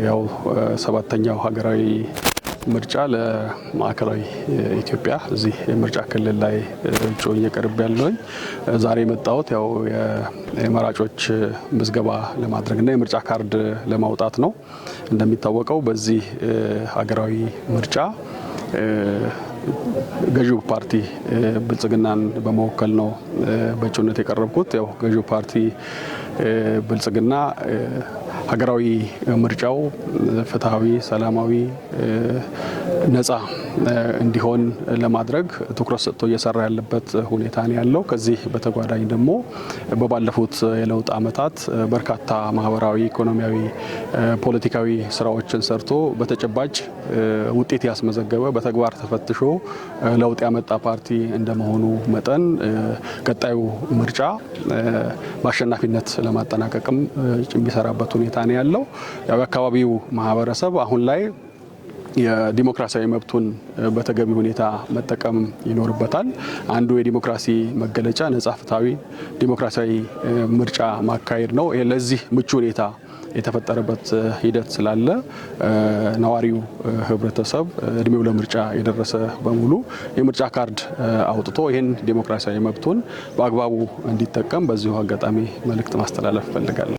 ያው ሰባተኛው ሀገራዊ ምርጫ ለማዕከላዊ ኢትዮጵያ እዚህ የምርጫ ክልል ላይ እጩ እየቀርብ ያለውኝ ዛሬ መጣሁት ያው የመራጮች ምዝገባ ለማድረግና የምርጫ ካርድ ለማውጣት ነው። እንደሚታወቀው በዚህ ሀገራዊ ምርጫ ገዢው ፓርቲ ብልጽግናን በመወከል ነው በእጩነት የቀረብኩት። ያው ገዢው ፓርቲ ብልጽግና ሀገራዊ ምርጫው ፍትሃዊ፣ ሰላማዊ፣ ነፃ እንዲሆን ለማድረግ ትኩረት ሰጥቶ እየሰራ ያለበት ሁኔታ ነው ያለው። ከዚህ በተጓዳኝ ደግሞ በባለፉት የለውጥ ዓመታት በርካታ ማህበራዊ፣ ኢኮኖሚያዊ፣ ፖለቲካዊ ስራዎችን ሰርቶ በተጨባጭ ውጤት ያስመዘገበ በተግባር ተፈትሾ ለውጥ ያመጣ ፓርቲ እንደመሆኑ መጠን ቀጣዩ ምርጫ በአሸናፊነት ለማጠናቀቅም የሚሰራበት ሁኔታ ነው ያለው። ያው የአካባቢው ማህበረሰብ አሁን ላይ የዲሞክራሲያዊ መብቱን በተገቢ ሁኔታ መጠቀም ይኖርበታል። አንዱ የዲሞክራሲ መገለጫ ነጻ፣ ፍትሃዊ፣ ዲሞክራሲያዊ ምርጫ ማካሄድ ነው። ለዚህ ምቹ ሁኔታ የተፈጠረበት ሂደት ስላለ ነዋሪው ህብረተሰብ እድሜው ለምርጫ የደረሰ በሙሉ የምርጫ ካርድ አውጥቶ ይህን ዲሞክራሲያዊ መብቱን በአግባቡ እንዲጠቀም በዚሁ አጋጣሚ መልእክት ማስተላለፍ እፈልጋለሁ።